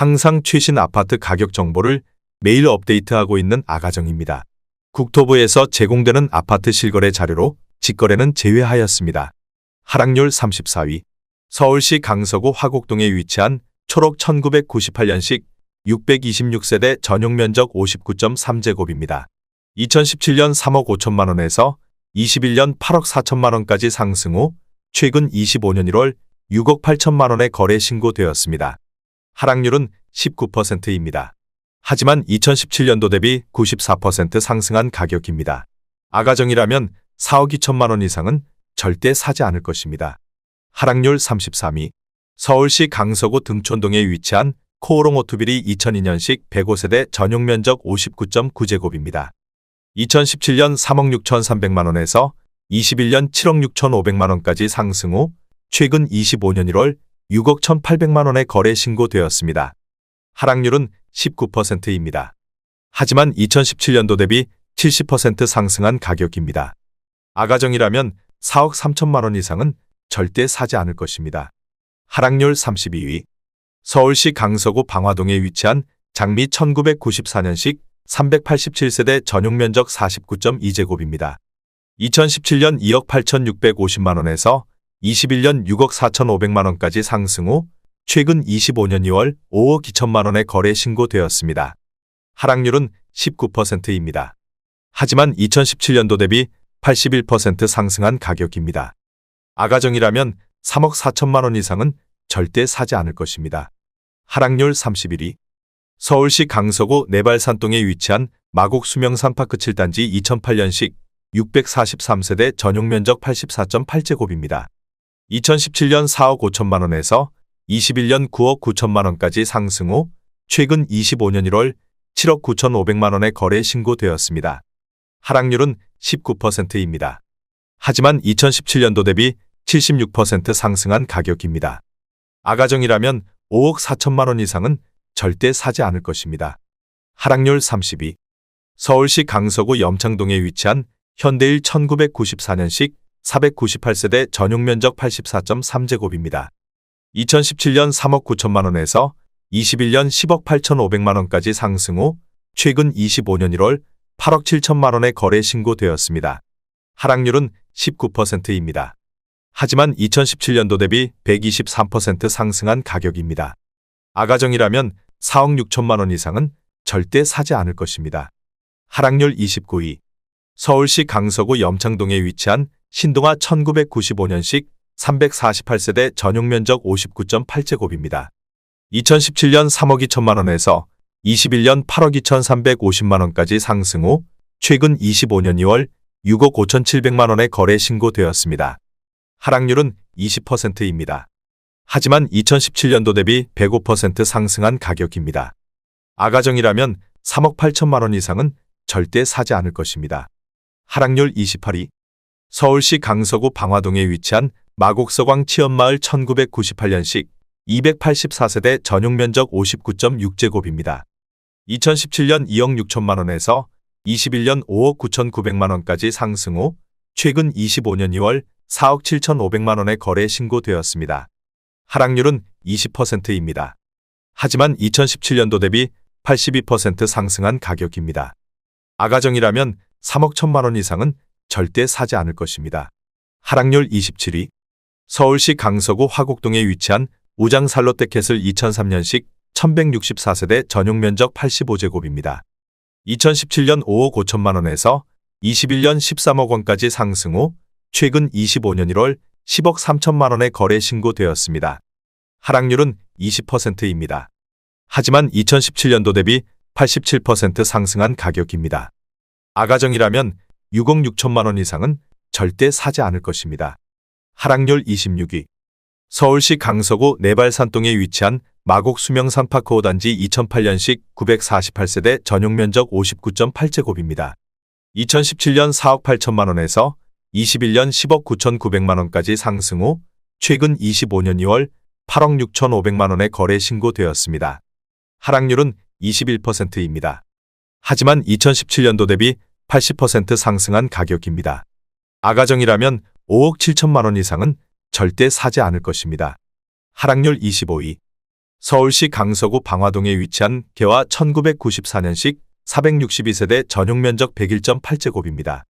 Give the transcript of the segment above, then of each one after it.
항상 최신 아파트 가격 정보를 매일 업데이트하고 있는 아가정입니다. 국토부에서 제공되는 아파트 실거래 자료로 직거래는 제외하였습니다. 하락률 34위. 서울시 강서구 화곡동에 위치한 초록 1998년식 626세대 전용면적 59.3제곱입니다. 2017년 3억 5천만 원에서 21년 8억 4천만 원까지 상승 후 최근 25년 1월 6억 8천만 원에 거래 신고되었습니다. 하락률은 19%입니다. 하지만 2017년도 대비 94% 상승한 가격입니다. 아가정이라면 4억 2천만 원 이상은 절대 사지 않을 것입니다. 하락률 33위. 서울시 강서구 등촌동에 위치한 코오롱 오투빌이 2002년식 105세대 전용면적 59.9제곱입니다. 2017년 3억 6,300만 원에서 21년 7억 6,500만 원까지 상승 후 최근 25년 1월 6억 1,800만 원에 거래 신고되었습니다. 하락률은 19%입니다. 하지만 2017년도 대비 70% 상승한 가격입니다. 아가정이라면 4억 3천만 원 이상은 절대 사지 않을 것입니다. 하락률 32위. 서울시 강서구 방화동에 위치한 장미 1994년식 387세대 전용면적 49.2제곱입니다. 2017년 2억 8,650만 원에서 21년 6억 4,500만 원까지 상승 후 최근 25년 2월 5억 2천만 원에 거래 신고되었습니다. 하락률은 19%입니다. 하지만 2017년도 대비 81% 상승한 가격입니다. 아가정이라면 3억 4천만 원 이상은 절대 사지 않을 것입니다. 하락률 31위. 서울시 강서구 내발산동에 위치한 마곡 수명산파크 7단지 2008년식 643세대 전용면적 84.8제곱입니다. 2017년 4억 5천만 원에서 21년 9억 9천만 원까지 상승 후 최근 25년 1월 7억 9,500만 원에 거래 신고되었습니다. 하락률은 19%입니다. 하지만 2017년도 대비 76% 상승한 가격입니다. 아가정이라면 5억 4천만 원 이상은 절대 사지 않을 것입니다. 하락률 32. 서울시 강서구 염창동에 위치한 현대일 1994년식 498세대 전용면적 84.3제곱입니다. 2017년 3억 9천만 원에서 21년 10억 8,500만 원까지 상승 후 최근 25년 1월 8억 7천만 원에 거래 신고되었습니다. 하락률은 19%입니다. 하지만 2017년도 대비 123% 상승한 가격입니다. 아가정이라면 4억 6천만 원 이상은 절대 사지 않을 것입니다. 하락률 29위. 서울시 강서구 염창동에 위치한 신동아 1995년식 348세대 전용면적 59.8제곱입니다. 2017년 3억 2천만 원에서 21년 8억 2,350만 원까지 상승 후 최근 25년 2월 6억 5,700만 원에 거래 신고되었습니다. 하락률은 20%입니다. 하지만 2017년도 대비 105% 상승한 가격입니다. 아가정이라면 3억 8천만 원 이상은 절대 사지 않을 것입니다. 하락률 28위. 서울시 강서구 방화동에 위치한 마곡서광 치연마을 1998년식 284세대 전용면적 59.6제곱입니다. 2017년 2억 6천만 원에서 21년 5억 9,900만 원까지 상승 후 최근 25년 2월 4억 7,500만 원에 거래 신고되었습니다. 하락률은 20%입니다. 하지만 2017년도 대비 82% 상승한 가격입니다. 아가정이라면 3억 1천만 원 이상은 절대 사지 않을 것입니다. 하락률 27위. 서울시 강서구 화곡동에 위치한 우장 살롯데캐슬 2003년식 1164세대 전용면적 85제곱입니다. 2017년 5억 5천만 원에서 21년 13억 원까지 상승 후 최근 25년 1월 10억 3천만 원에 거래 신고되었습니다. 하락률은 20%입니다. 하지만 2017년도 대비 87% 상승한 가격입니다. 아가정이라면 6억 6천만 원 이상은 절대 사지 않을 것입니다. 하락률 26위. 서울시 강서구 내발산동에 위치한 마곡 수명산파크 5단지 2008년식 948세대 전용면적 59.8제곱입니다. 2017년 4억 8천만 원에서 21년 10억 9,900만 원까지 상승 후 최근 25년 2월 8억 6,500만 원에 거래 신고되었습니다. 하락률은 21%입니다. 하지만 2017년도 대비 80% 상승한 가격입니다. 아가정이라면 5억 7천만 원 이상은 절대 사지 않을 것입니다. 하락률 25위. 서울시 강서구 방화동에 위치한 개화 1994년식 462세대 전용 면적 101.8제곱입니다.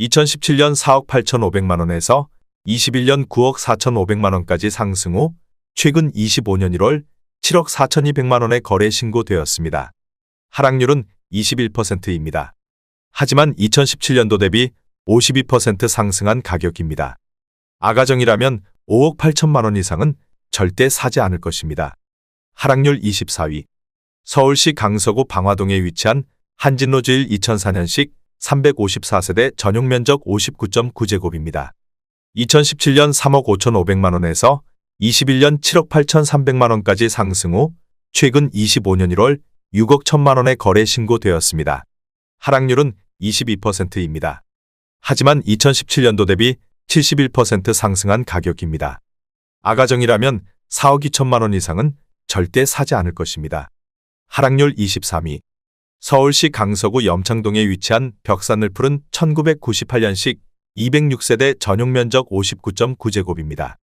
2017년 4억 8,500만 원에서 21년 9억 4,500만 원까지 상승 후 최근 25년 1월 7억 4,200만 원에 거래 신고되었습니다. 하락률은 21%입니다. 하지만 2017년도 대비 52% 상승한 가격입니다. 아가정이라면 5억 8천만 원 이상은 절대 사지 않을 것입니다. 하락률 24위. 서울시 강서구 방화동에 위치한 한진로즈일 2004년식 354세대 전용 면적 59.9제곱입니다. 2017년 3억 5,500만 원에서 21년 7억 8,300만 원까지 상승 후 최근 25년 1월 6억 1천만 원에 거래 신고되었습니다. 하락률은 22%입니다. 하지만 2017년도 대비 71% 상승한 가격입니다. 아가정이라면 4억 2천만 원 이상은 절대 사지 않을 것입니다. 하락률 23위. 서울시 강서구 염창동에 위치한 벽산을 푸른 1998년식 206세대 전용 면적 59.9제곱입니다.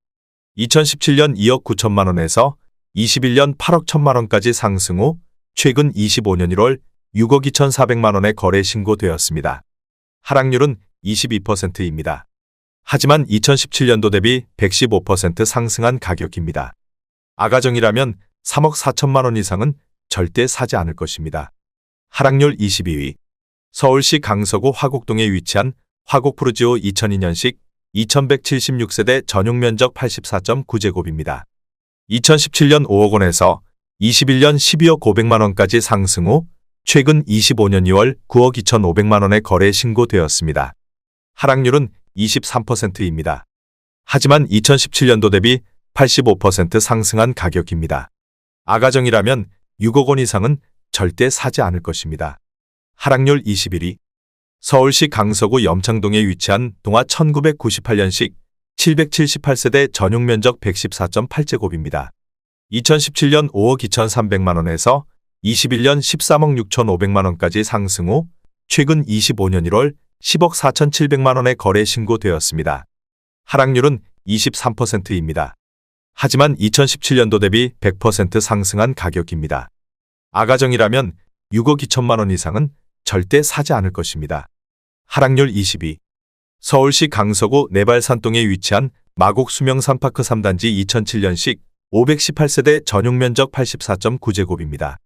2017년 2억 9천만 원에서 21년 8억 1천만 원까지 상승 후 최근 25년 1월 6억 2,400만 원에 거래 신고되었습니다. 하락률은 22%입니다. 하지만 2017년도 대비 115% 상승한 가격입니다. 아가정이라면 3억 4천만 원 이상은 절대 사지 않을 것입니다. 하락률 22위. 서울시 강서구 화곡동에 위치한 화곡푸르지오 2002년식 2176세대 전용 면적 84.9제곱입니다. 2017년 5억 원에서 21년 12억 500만 원까지 상승 후 최근 25년 2월 9억 2,500만 원에 거래 신고되었습니다. 하락률은 23%입니다. 하지만 2017년도 대비 85% 상승한 가격입니다. 아가정이라면 6억 원 이상은 절대 사지 않을 것입니다. 하락률 21위. 서울시 강서구 염창동에 위치한 동화 1998년식 778세대 전용 면적 114.8제곱입니다. 2017년 5억 2,300만 원에서 21년 13억 6,500만 원까지 상승 후 최근 25년 1월 10억 4,700만 원에 거래 신고되었습니다. 하락률은 23%입니다. 하지만 2017년도 대비 100% 상승한 가격입니다. 아가정이라면 6억 2천만 원 이상은 절대 사지 않을 것입니다. 하락률 22. 서울시 강서구 내발산동에 위치한 마곡 수명산파크 3단지 2007년식 518세대 전용 면적 84.9제곱입니다.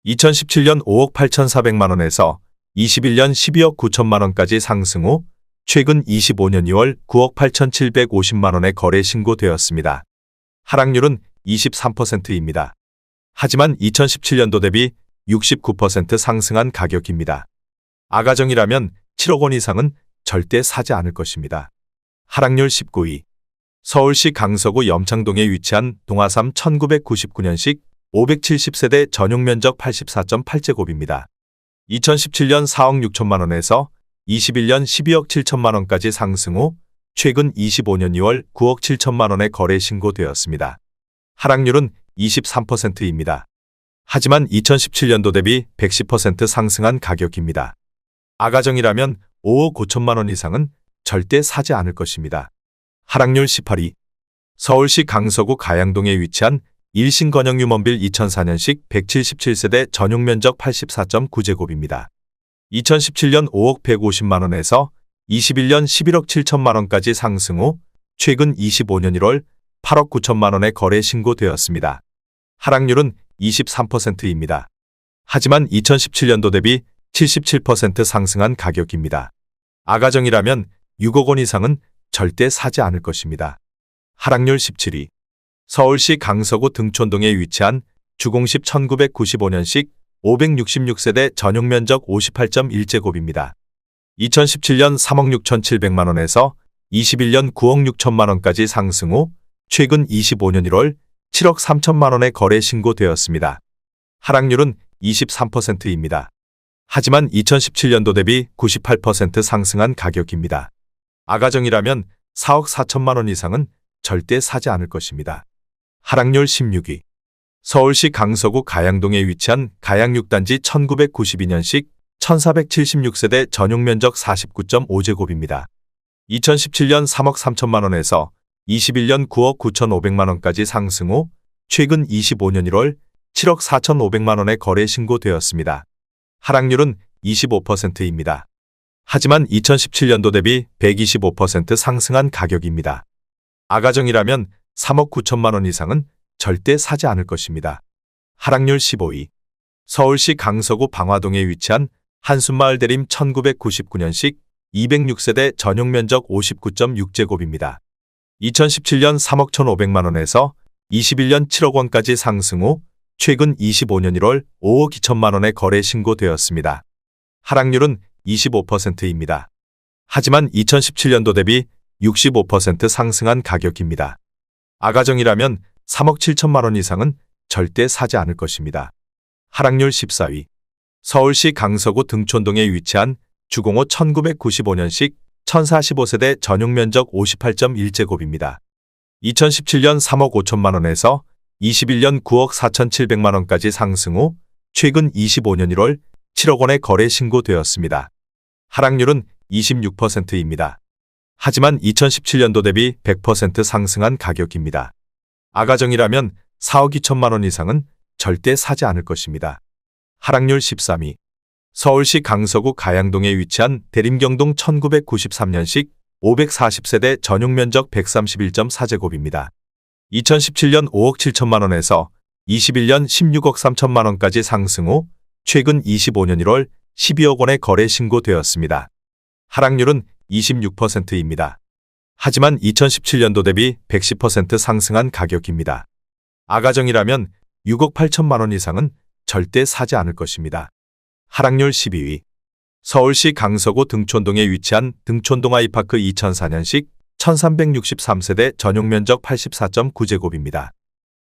2017년 5억 8,400만 원에서 21년 12억 9천만 원까지 상승 후 최근 25년 2월 9억 8,750만 원에 거래 신고되었습니다. 하락률은 23%입니다. 하지만 2017년도 대비 69% 상승한 가격입니다. 아가정이라면 7억 원 이상은 절대 사지 않을 것입니다. 하락률 19위. 서울시 강서구 염창동에 위치한 동화삼 1999년식 570세대 전용 면적 84.8제곱입니다. 2017년 4억 6천만 원에서 21년 12억 7천만 원까지 상승 후 최근 25년 2월 9억 7천만 원에 거래 신고되었습니다. 하락률은 23%입니다. 하지만 2017년도 대비 110% 상승한 가격입니다. 아가정이라면 5억 5천만 원 이상은 절대 사지 않을 것입니다. 하락률 18위. 서울시 강서구 가양동에 위치한 일신건영유먼빌 2004년식 177세대 전용 면적 84.9제곱입니다. 2017년 5억 150만 원에서 21년 11억 7천만 원까지 상승 후 최근 25년 1월 8억 9천만 원에 거래 신고되었습니다. 하락률은 23%입니다. 하지만 2017년도 대비 77% 상승한 가격입니다. 아가정이라면 6억 원 이상은 절대 사지 않을 것입니다. 하락률 17위. 서울시 강서구 등촌동에 위치한 주공십 1995년식 566세대 전용 면적 58.1제곱입니다. 2017년 3억 6,700만 원에서 21년 9억 6천만 원까지 상승 후 최근 25년 1월 7억 3천만 원에 거래 신고되었습니다. 하락률은 23%입니다. 하지만 2017년도 대비 98% 상승한 가격입니다. 아가정이라면 4억 4천만 원 이상은 절대 사지 않을 것입니다. 하락률 16위. 서울시 강서구 가양동에 위치한 가양 6단지 1992년식 1476세대 전용 면적 49.5제곱입니다. 2017년 3억 3천만 원에서 21년 9억 9,500만 원까지 상승 후 최근 25년 1월 7억 4,500만 원의 거래 신고되었습니다. 하락률은 25%입니다. 하지만 2017년도 대비 125% 상승한 가격입니다. 아가정이라면 3억 9천만 원 이상은 절대 사지 않을 것입니다. 하락률 15위. 서울시 강서구 방화동에 위치한 한숨마을 대림 1999년식 206세대 전용 면적 59.6제곱입니다. 2017년 3억 1,500만 원에서 21년 7억 원까지 상승 후 최근 25년 1월 5억 2천만 원의 거래 신고되었습니다. 하락률은 25%입니다. 하지만 2017년도 대비 65% 상승한 가격입니다. 아가정이라면 3억 7천만 원 이상은 절대 사지 않을 것입니다. 하락률 14위. 서울시 강서구 등촌동에 위치한 주공호 1995년식 1045세대 전용 면적 58.1제곱입니다. 2017년 3억 5천만 원에서 21년 9억 4,700만 원까지 상승 후 최근 25년 1월 7억 원의 거래 신고되었습니다. 하락률은 26%입니다. 하지만 2017년도 대비 100% 상승한 가격입니다. 아가정이라면 4억 2천만 원 이상은 절대 사지 않을 것입니다. 하락률 13위. 서울시 강서구 가양동에 위치한 대림경동 1993년식 540세대 전용 면적 131.4제곱입니다. 2017년 5억 7천만 원에서 21년 16억 3천만 원까지 상승 후 최근 25년 1월 12억 원의 거래 신고되었습니다. 하락률은 26%입니다. 하지만 2017년도 대비 110% 상승한 가격입니다. 아가정이라면 6억 8천만 원 이상은 절대 사지 않을 것입니다. 하락률 12위. 서울시 강서구 등촌동에 위치한 등촌동 아이파크 2004년식 1363세대 전용 면적 84.9제곱입니다.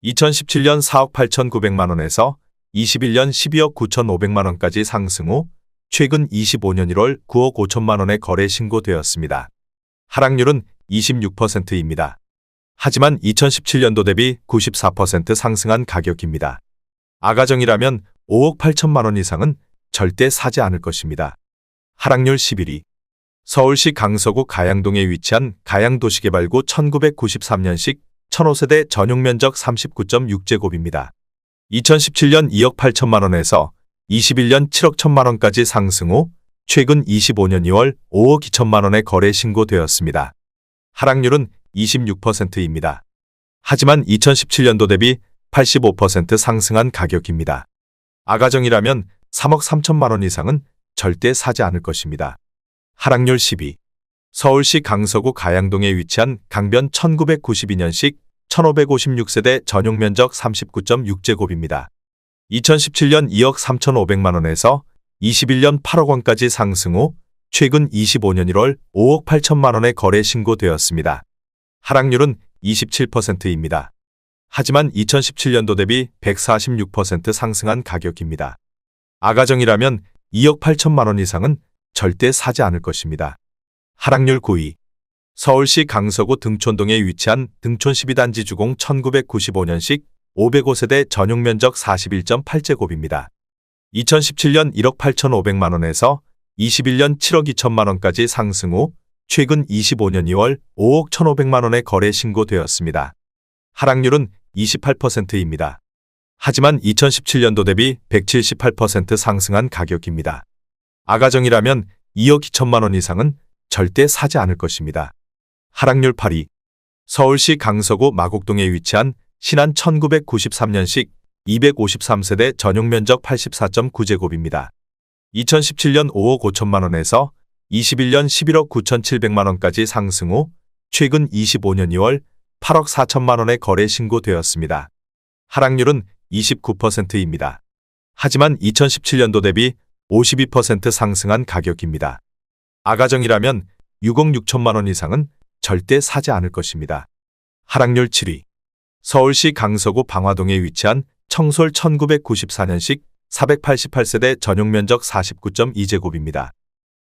2017년 4억 8,900만 원에서 21년 12억 9,500만 원까지 상승 후 최근 25년 1월 9억 5천만 원의 거래 신고되었습니다. 하락률은 26%입니다. 하지만 2017년도 대비 94% 상승한 가격입니다. 아가정이라면 5억 8천만 원 이상은 절대 사지 않을 것입니다. 하락률 11위. 서울시 강서구 가양동에 위치한 가양도시개발구 1993년식 1005세대 전용 면적 39.6제곱입니다. 2017년 2억 8천만 원에서 21년 7억 1천만 원까지 상승 후 최근 25년 2월 5억 2천만 원의 거래 신고되었습니다. 하락률은 26%입니다. 하지만 2017년도 대비 85% 상승한 가격입니다. 아가정이라면 3억 3천만 원 이상은 절대 사지 않을 것입니다. 하락률 10위. 서울시 강서구 가양동에 위치한 강변 1992년식 1556세대 전용 면적 39.6제곱입니다. 2017년 2억 3,500만 원에서 21년 8억 원까지 상승 후 최근 25년 1월 5억 8천만 원의 거래 신고되었습니다. 하락률은 27%입니다. 하지만 2017년도 대비 146% 상승한 가격입니다. 아가정이라면 2억 8천만 원 이상은 절대 사지 않을 것입니다. 하락률 9위. 서울시 강서구 등촌동에 위치한 등촌 12단지 주공 1995년식 505세대 전용 면적 41.8제곱입니다. 2017년 1억 8,500만 원에서 21년 7억 2천만 원까지 상승 후 최근 25년 2월 5억 1,500만 원의 거래 신고되었습니다. 하락률은 28%입니다. 하지만 2017년도 대비 178% 상승한 가격입니다. 아가정이라면 2억 2천만 원 이상은 절대 사지 않을 것입니다. 하락률 8위. 서울시 강서구 마곡동에 위치한 신안 1993년식 253세대 전용 면적 84.9제곱입니다. 2017년 5억 5천만 원에서 21년 11억 9,700만 원까지 상승 후 최근 25년 2월 8억 4천만 원의 거래 신고되었습니다. 하락률은 29%입니다. 하지만 2017년도 대비 52% 상승한 가격입니다. 아가정이라면 6억 6천만 원 이상은 절대 사지 않을 것입니다. 하락률 7위. 서울시 강서구 방화동에 위치한 청솔 1994년식 488세대 전용 면적 49.2제곱입니다.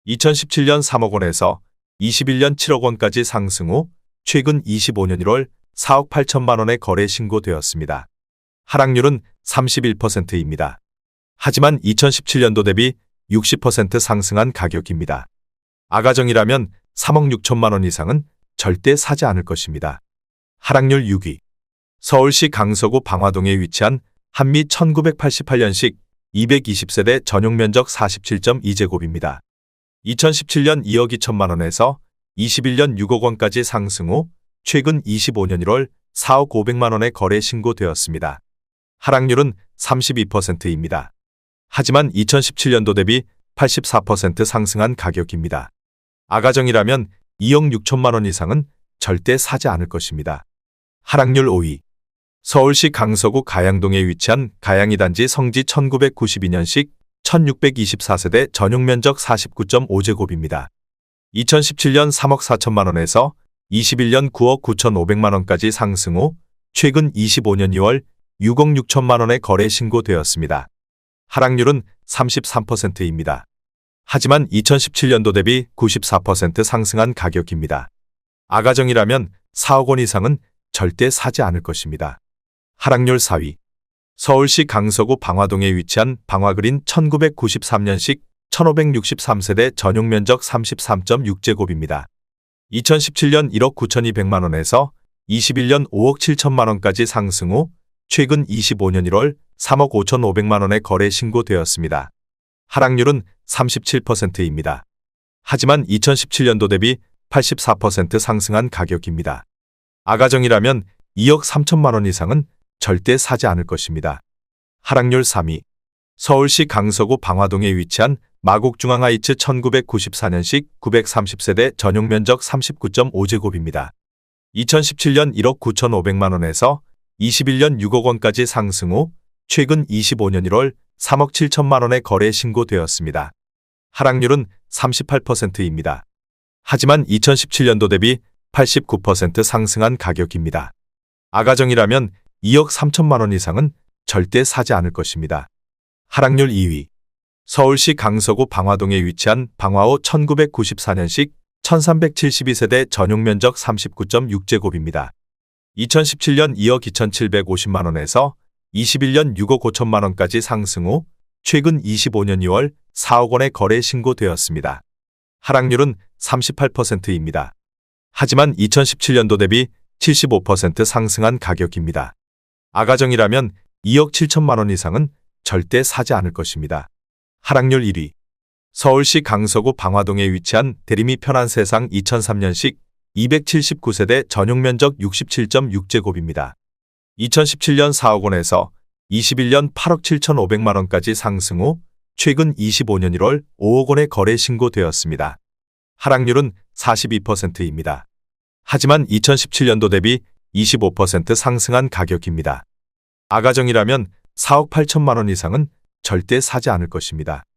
2017년 3억 원에서 21년 7억 원까지 상승 후 최근 25년 1월 4억 8천만 원의 거래 신고되었습니다. 하락률은 31%입니다. 하지만 2017년도 대비 60% 상승한 가격입니다. 아가정이라면 3억 6천만 원 이상은 절대 사지 않을 것입니다. 하락률 6위. 서울시 강서구 방화동에 위치한 한미 1988년식 220세대 전용 면적 47.2제곱입니다. 2017년 2억 2천만 원에서 21년 6억 원까지 상승 후 최근 25년 1월 4억 5백만 원에 거래 신고되었습니다. 하락률은 32%입니다. 하지만 2017년도 대비 84% 상승한 가격입니다. 아가정이라면 2억 6천만 원 이상은 절대 사지 않을 것입니다. 하락률 5위. 서울시 강서구 가양동에 위치한 가양이 단지 성지 1992년식 1624세대 전용 면적 49.5제곱입니다. 2017년 3억 4천만 원에서 21년 9억 9,500만 원까지 상승 후 최근 25년 2월 6억 6천만 원에 거래 신고되었습니다. 하락률은 33%입니다. 하지만 2017년도 대비 94% 상승한 가격입니다. 아가정이라면 4억 원 이상은 절대 사지 않을 것입니다. 하락률 4위. 서울시 강서구 방화동에 위치한 방화그린 1993년식 1563세대 전용 면적 33.6제곱입니다. 2017년 1억 9,200만 원에서 21년 5억 7천만 원까지 상승 후 최근 25년 1월 3억 5,500만 원에 거래 신고되었습니다. 하락률은 37%입니다. 하지만 2017년도 대비 84% 상승한 가격입니다. 아가정이라면 2억 3천만 원 이상은 절대 사지 않을 것입니다. 하락률 3위. 서울시 강서구 방화동에 위치한 마곡중앙하이츠 1994년식 930세대 전용 면적 39.5제곱입니다. 2017년 1억 9,500만 원에서 21년 6억 원까지 상승 후 최근 25년 1월 3억 7천만 원에 거래 신고되었습니다. 하락률은 38%입니다. 하지만 2017년도 대비 89% 상승한 가격입니다. 아가정이라면 2억 3천만 원 이상은 절대 사지 않을 것입니다. 하락률 2위. 서울시 강서구 방화동에 위치한 방화호 1994년식 1372세대 전용 면적 39.6제곱입니다. 2017년 2억 2,750만 원에서 21년 6억 5천만 원까지 상승 후 최근 25년 2월 4억 원에 거래 신고되었습니다. 하락률은 38%입니다. 하지만 2017년도 대비 75% 상승한 가격입니다. 아가정이라면 2억 7천만 원 이상은 절대 사지 않을 것입니다. 하락률 1위. 서울시 강서구 방화동에 위치한 대림이 편한 세상 2003년식 279세대 전용 면적 67.6제곱입니다. 2017년 4억 원에서 21년 8억 7,500만 원까지 상승 후 최근 25년 1월 5억 원에 거래 신고되었습니다. 하락률은 42%입니다. 하지만 2017년도 대비 25% 상승한 가격입니다. 아가정이라면 4억 8천만 원 이상은 절대 사지 않을 것입니다.